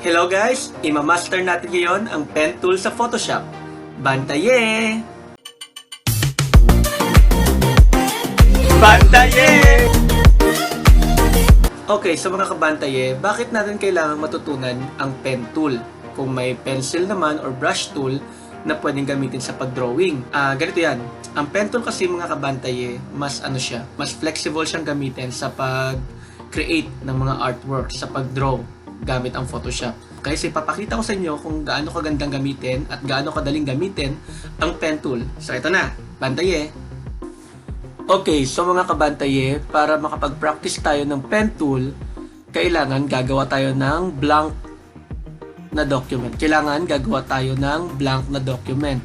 Hello guys! Imamaster natin ngayon ang pen tool sa Photoshop. Bantaye! Bantaye! Okay, so mga kabantaye, bakit natin kailangan matutunan ang pen tool? Kung may pencil naman or brush tool na pwedeng gamitin sa pag-drawing. Ganito yan. Ang pen tool kasi mga kabantaye, mas mas flexible siyang gamitin sa pag-create ng mga artwork, sa pag-draw gamit ang Photoshop. Okay, so ipapakita ko sa inyo kung gaano kagandang gamitin at gaano kadaling gamitin ang pen tool. So ito na, bantaye. Okay, so mga kabantaye, para makapag-practice tayo ng pen tool, kailangan gagawa tayo ng blank na document. Kailangan gagawa tayo ng blank na document.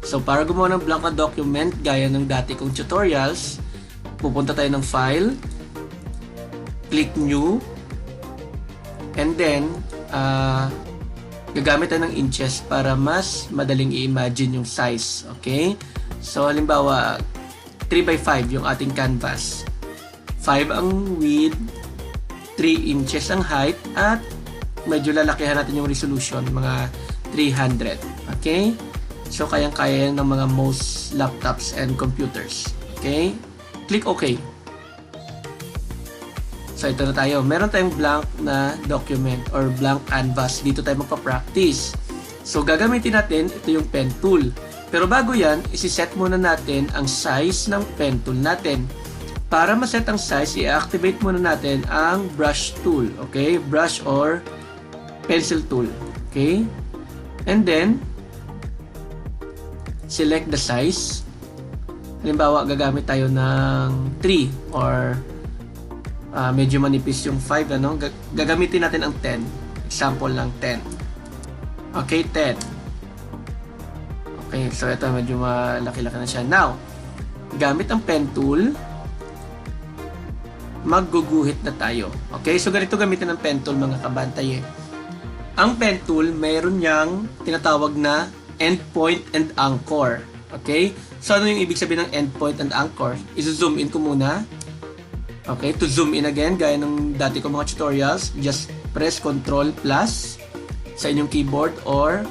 So para gumawa ng blank na document, gaya ng dati kong tutorials, pupunta tayo ng File, click New, and then, gagamit tayo ng inches para mas madaling i-imagine yung size. Okay? So, halimbawa, 3x5 yung ating canvas. 5 ang width, 3 inches ang height, at medyo lalakihan natin yung resolution, mga 300. Okay? So, kayang-kaya ng mga most laptops and computers. Okay? Click OK. So, ito na tayo. Meron tayong blank na document or blank canvas. Dito tayo magpa-practice. So, gagamitin natin, ito yung pen tool. Pero bago yan, isi-set muna natin ang size ng pen tool natin. Para ma-set ang size, i-activate muna natin ang brush tool. Okay? Brush or pencil tool. Okay? And then, select the size. Halimbawa, gagamit tayo ng 3 or medyo manipis yung 5, ano? Gagamitin natin ang 10. Example lang 10. Okay, 10. Okay, so ito medyo malaki-laki na siya. Now, gamit ang pen tool, magguguhit na tayo. Okay, so ganito gamitin ang pen tool mga kabantaye. Ang pen tool, mayroon niyang tinatawag na endpoint and anchor. Okay, so ano yung ibig sabihin ng endpoint and anchor? I-zoom in ko muna. Okay, to zoom in again, gaya ng dati ko mga tutorials, just press Ctrl plus sa inyong keyboard or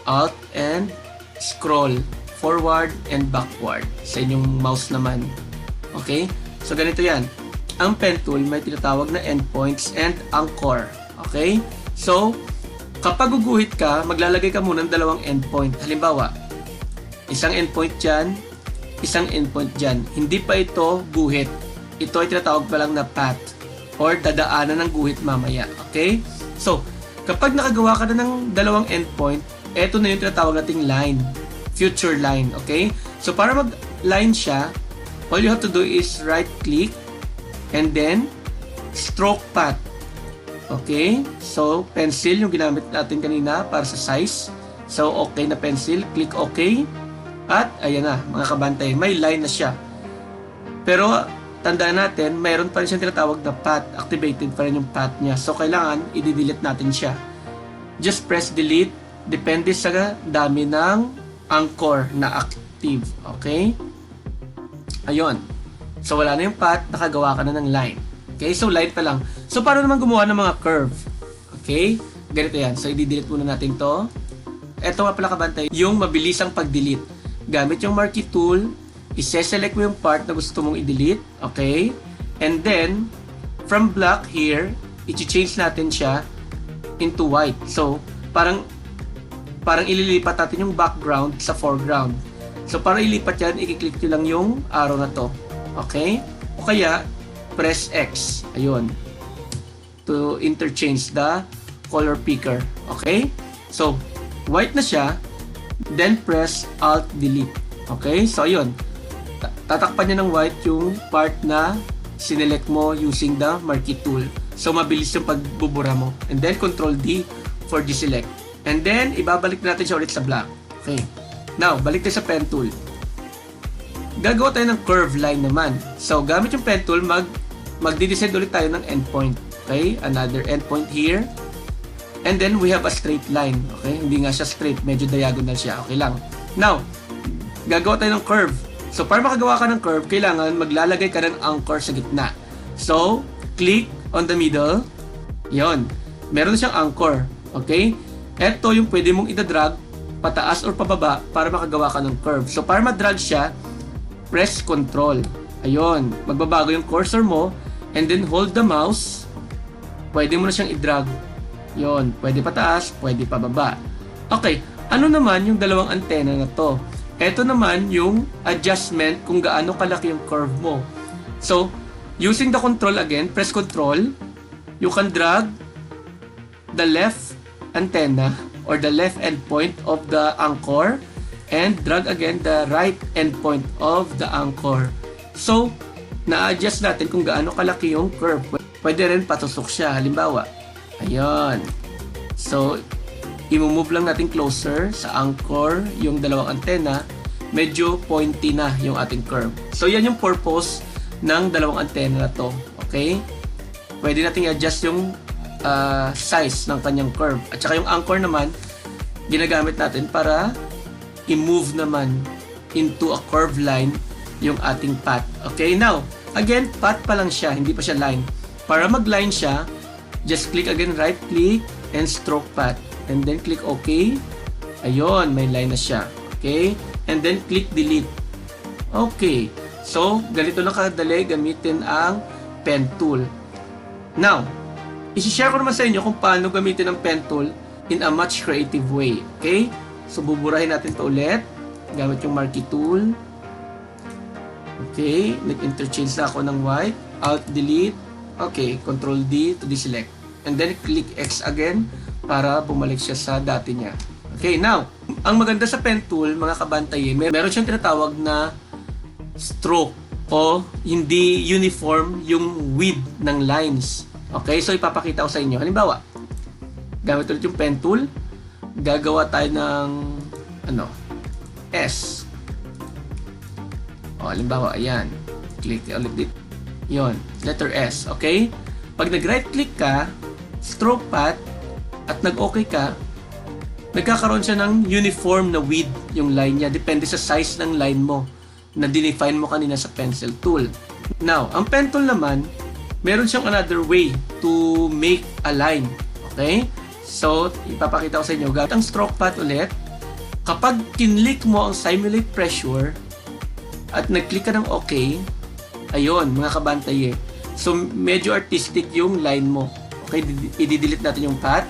Alt and scroll forward and backward sa inyong mouse naman. Okay, so ganito yan. Ang pen tool may tinatawag na endpoints and anchor. Okay, so kapag guguhit ka, maglalagay ka muna ng dalawang endpoint. Halimbawa, isang endpoint dyan, isang endpoint dyan. Hindi pa ito guhit. Ito ay tinatawag pa lang na path or dadaanan ng guhit mamaya. Okay? So, kapag nakagawa ka na ng dalawang endpoint, ito na yung tinatawag nating line. Future line. Okay? So, para mag-line siya, all you have to do is right-click and then stroke path. Okay? So, pencil yung ginamit natin kanina para sa size. So, okay na pencil. Click OK. At, ayan na, mga kabantay, may line na siya. Pero, tandaan natin, mayroon pa rin siyang tinatawag na path. Activated pa rin yung path niya. So, kailangan i-delete natin siya. Just press delete. Depende sa dami ng anchor na active. Okay? Ayun. So, wala na yung path. Nakagawa ka na ng line. Okay? So, line pa lang. So, paano naman gumawa ng mga curve? Okay? Ganito yan. So, i-delete muna natin to. Ito nga pala kabantay, yung mabilisang pag-delete. Gamit yung marquee tool, i-select mo yung part na gusto mong i-delete. Okay? And then, from black here, i-change natin siya into white. So, parang ililipat natin yung background sa foreground. So, para ilipat yan, i-click nyo lang yung arrow na to. Okay? O kaya, press X. Ayun. To interchange the color picker. Okay? So, white na siya. Then, press Alt-Delete. Okay? So, ayun. Tatakpan niya ng white yung part na sinelect mo using the marquee tool. So, mabilis yung pagbubura mo. And then, Ctrl D for deselect. And then, ibabalik natin siya ulit sa black. Okay. Now, balik tayo sa pen tool. Gagawa tayo ng curve line naman. So, gamit yung pen tool, magdi-decide ulit tayo ng endpoint. Okay. Another endpoint here. And then, we have a straight line. Okay. Hindi nga siya straight. Medyo diagonal siya. Okay lang. Now, gagawa tayo ng curve. So, para makagawa ka ng curve, kailangan maglalagay ka ng anchor sa gitna. So, click on the middle. Yon. Meron siyang anchor. Okay? Ito yung pwede mong idadrag pataas or pababa para makagawa ka ng curve. So, para madrag siya, press control. Ayun. Magbabago yung cursor mo and then hold the mouse. Pwede mo na siyang i-drag. Yun. Pwede pataas, pwede pababa. Okay. Ano naman yung dalawang antena na to? Ito naman yung adjustment kung gaano kalaki yung curve mo. So, using the control again, press control. You can drag the left antenna or the left endpoint of the anchor and drag again the right endpoint of the anchor. So, na-adjust natin kung gaano kalaki yung curve. Pwede rin patusok siya. Halimbawa, ayun. So, i-move lang natin closer sa anchor yung dalawang antenna. Medyo pointy na yung ating curve. So, yan yung purpose ng dalawang antenna na to. Okay? Pwede natin i-adjust yung size ng kanyang curve. At saka yung anchor naman, ginagamit natin para i-move naman into a curved line yung ating path. Okay, now, again, path pa lang siya, hindi pa siya line. Para mag-line siya, just click again, right click, and stroke path. And then click OK. Ayun, may line na siya. Okay, and then click delete. Okay, so, ganito lang kadali gamitin ang pen tool. Now, isi-share ko naman sa inyo kung paano gamitin ang pen tool in a much creative way. Okay? So, buburahin natin ito ulit. Gamit yung marquee tool. Okay. Nag-interchange na ako ng white. Alt-delete. Okay. Control-D to deselect. And then, click X again para bumalik siya sa dati niya. Okay. Now, ang maganda sa pen tool, mga kabantay, meron siyang tinatawag na stroke o hindi uniform yung width ng lines. Okay, so ipapakita ko sa inyo. Halimbawa, gamit ulit yung pen tool. Gagawa tayo ng S. O, halimbawa, ayan. Click ulit dito. Yun, letter S. Okay? Pag nag-right click ka, stroke path, at nag-okay ka, nagkakaroon siya ng uniform na width yung line niya. Depende sa size ng line mo na dinefine mo kanina sa pencil tool. Now, ang pen tool naman, meron siyang another way to make a line. Okay? So, ipapakita ko sa inyo. Gamit ang stroke path ulit. Kapag kinlik mo ang simulate pressure at nag-click ka ng OK, ayun, mga kabantay. So, medyo artistic yung line mo. Okay? I-delete natin yung path.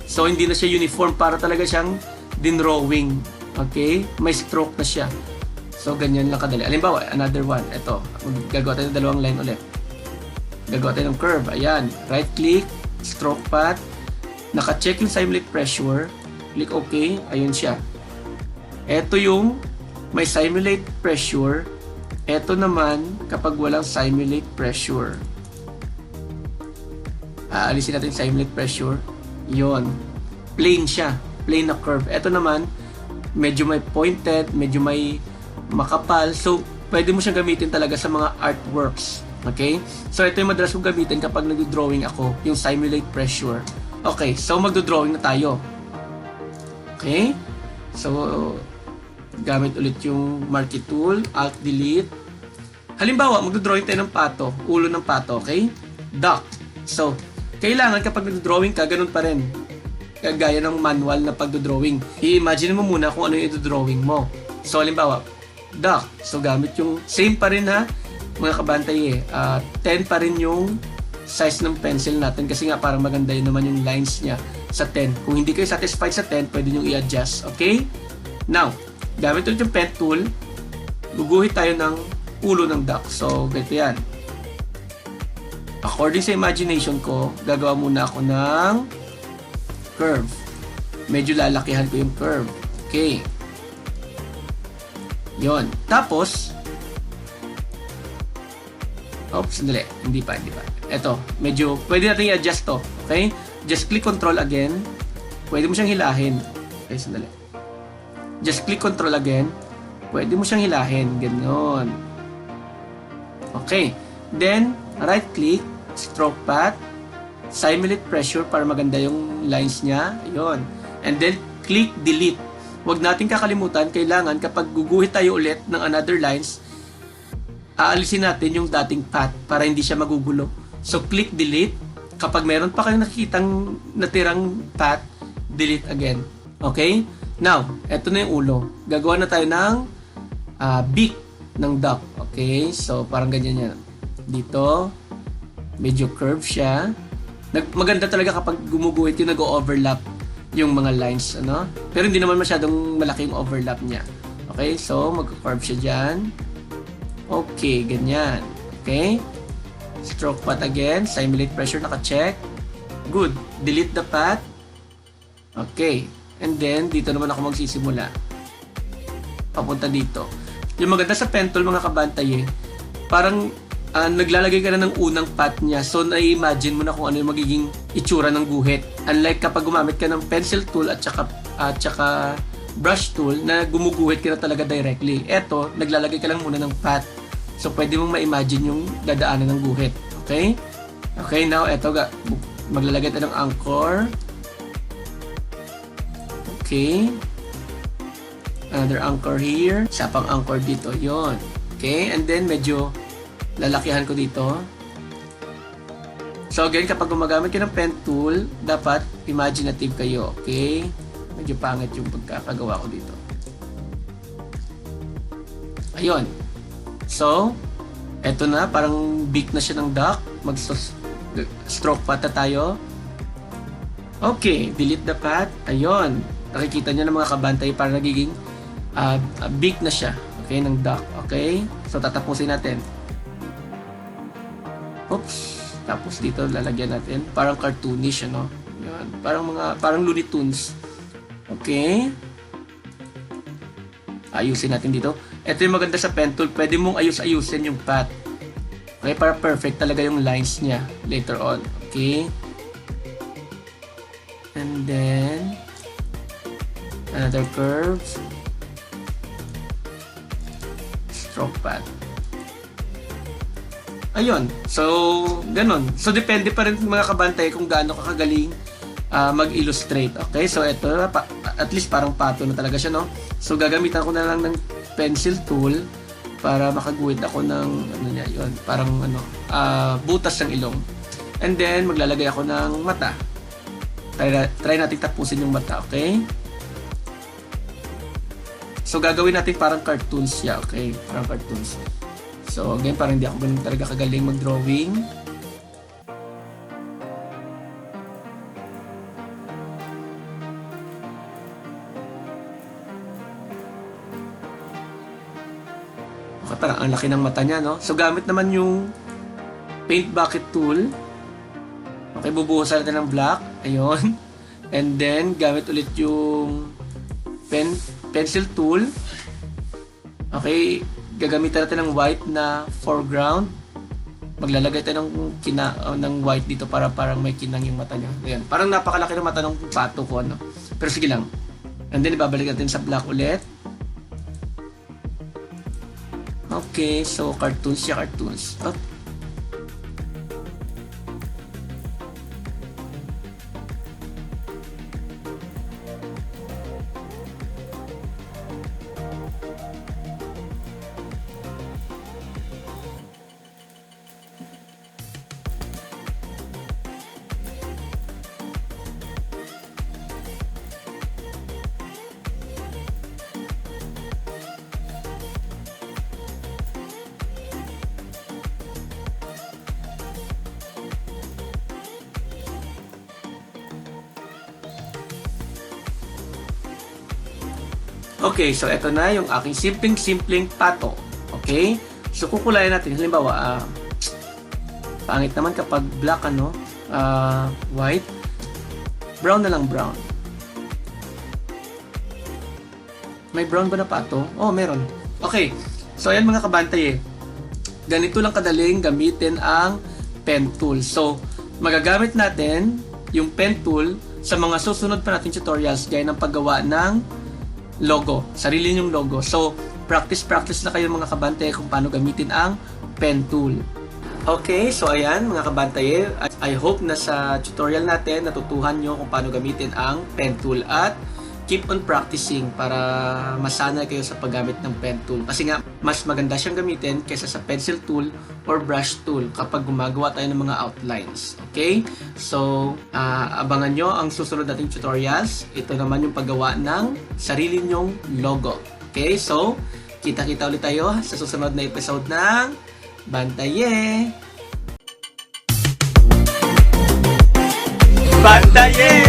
So, hindi na siya uniform para talaga siyang dinrawing. Okay? May stroke na siya. So, ganyan lang kadali. Halimbawa, another one. Ito. Gagawa tayo ng dalawang line ulit. Gagawa tayo ng curve. Ayan. Right click, stroke path. Naka-check yung simulate pressure. Click OK. Ayun siya. Ito yung may simulate pressure. Ito naman kapag walang simulate pressure. Aalisin natin yung simulate pressure. Yun. Plain siya. Plain na curve. Ito naman, medyo may pointed, medyo may makapal. So, pwede mo siyang gamitin talaga sa mga artworks. Okay? So, ito yung madalas kong gamitin kapag nag-drawing ako, yung simulate pressure. Okay, so mag-drawing na tayo. Okay? So, gamit ulit yung marquee tool, Alt-Delete. Halimbawa, mag-drawing tayo ng pato, ulo ng pato, okay? Duck. So, kailangan kapag nag-drawing ka, ganun pa rin. Gaya ng manual na pag-drawing. I-imagine mo muna kung ano yung i-drawing mo. So, halimbawa, duck. So, gamit yung same pa rin ha, mga kabantay 10 pa rin yung size ng pencil natin kasi nga parang maganda yun naman yung lines niya sa 10. Kung hindi kayo satisfied sa 10, pwede nyo i-adjust. Okay? Now, gamit ulit yung pen tool, guguhit tayo ng ulo ng duck. So, ganito yan. According sa imagination ko, gagawa muna ako ng curve. Medyo lalakihan ko yung curve. Okay. Yon. Tapos, sandali. Hindi pa. Ito, medyo, pwede natin i-adjust to. Okay? Just click control again. Pwede mo siyang hilahin. Okay, sandali. Just click control again. Pwede mo siyang hilahin. Ganon. Okay. Then, right click, stroke path, simulate pressure para maganda yung lines niya. Ayun. And then, click delete. Huwag natin kakalimutan, kailangan kapag guguhit tayo ulit ng another lines, aalisin natin yung dating path para hindi siya magugulo. So, click delete kapag meron pa kayong nakikitang natirang path, delete again. Okay? Now, eto na yung ulo. Gagawa na tayo ng beak ng duck. Okay? So, parang ganyan yan. Dito, medyo curve siya. Maganda talaga kapag gumuguhit yung nag-overlap yung mga lines, ano? Pero hindi naman masyadong malaki yung overlap niya. Okay? So, mag-curve siya dyan. Okay, ganyan. Okay? Stroke path again. Simulate pressure, naka-check. Good. Delete the path. Okay. And then, dito naman ako magsisimula. Papunta dito. Yung maganda sa pen tool, mga kabantay, parang naglalagay ka na ng unang path niya. So, na-imagine mo na kung ano yung magiging itsura ng guhit. Unlike kapag gumamit ka ng pencil tool at saka brush tool na gumuguhit ka na talaga directly. Eto, naglalagay ka lang muna ng path. So, pwede mong ma-imagine yung dadaanan ng guhit. Okay? Okay, now, eto, maglalagay tayo ng anchor. Okay. Another anchor here. Isa pang anchor dito. Yon. Okay, and then medyo lalakihan ko dito. So, again, kapag gumagamit ka ng pen tool, dapat imaginative kayo. Okay? Medyo pangit yung pagkakagawa ko dito. Ayun. So, eto na, parang beak na siya ng duck. Mag-stroke path na tayo. Okay, delete the path. Ayun. Nakikita nyo ng mga kabantay, parang nagiging beak na siya. Okay, ng duck. Okay? So, tatapusin natin. Oops. Tapos dito lalagyan natin. Parang cartoonish, ano? Yan. Parang Looney Tunes. Okay? Ayusin natin dito. Ito yung maganda sa pen tool. Pwede mong ayusin yung path. Okay? Para perfect talaga yung lines niya later on. Okay? And then another curve. Stroke path. Ayun. So, ganun. So, depende pa rin mga kabantay kung gaano kakagaling mag-illustrate. Okay? So, ito, at least parang pato na talaga siya, no? So, gagamitan ko na lang ng pencil tool para makaguhit ako ng, ano niya, yun, parang, butas ng ilong. And then, maglalagay ako ng mata. Try natin tapusin yung mata, okay? So, gagawin natin parang cartoons siya, okay? Parang cartoons. So, again, parang hindi ako ganun talaga kagaling mag-drawing. Okay, parang ang laki ng mata niya, no? So, gamit naman yung paint bucket tool. Okay, bubuhusan natin ng black. Ayun. And then, gamit ulit yung pencil tool. Okay, gagamitan natin ng white na foreground. Maglalagay tayo ng white dito para parang may kinang yung mata niya. Ayan. Parang napakalaki ng mata ng pato ko, ano? Pero sige lang. And then, ibabalik natin sa black ulit. Okay, so cartoons siya, cartoons. Okay. Okay, so ito na yung aking simpleng pato. Okay? So kukulayan natin. Halimbawa, pangit naman kapag black, ano, white. Brown na lang, brown. May brown ba na pato? Oh, meron. Okay. So ayan mga kabantay ganito lang kadaling gamitin ang pen tool. So, magagamit natin yung pen tool sa mga susunod pa nating tutorials gaya ng paggawa ng logo, sarili yung logo. So, practice na kayo mga kabantay kung paano gamitin ang pen tool. Okay, so ayan mga kabantay, I hope na sa tutorial natin natutuhan nyo kung paano gamitin ang pen tool. At keep on practicing para masanay kayo sa paggamit ng pen tool. Kasi nga, mas maganda siyang gamitin kaysa sa pencil tool or brush tool kapag gumagawa tayo ng mga outlines. Okay? So, abangan nyo ang susunod nating tutorials. Ito naman yung paggawa ng sarili nyong logo. Okay? So, kita-kita ulit tayo sa susunod na episode ng Bantaye! Bantaye!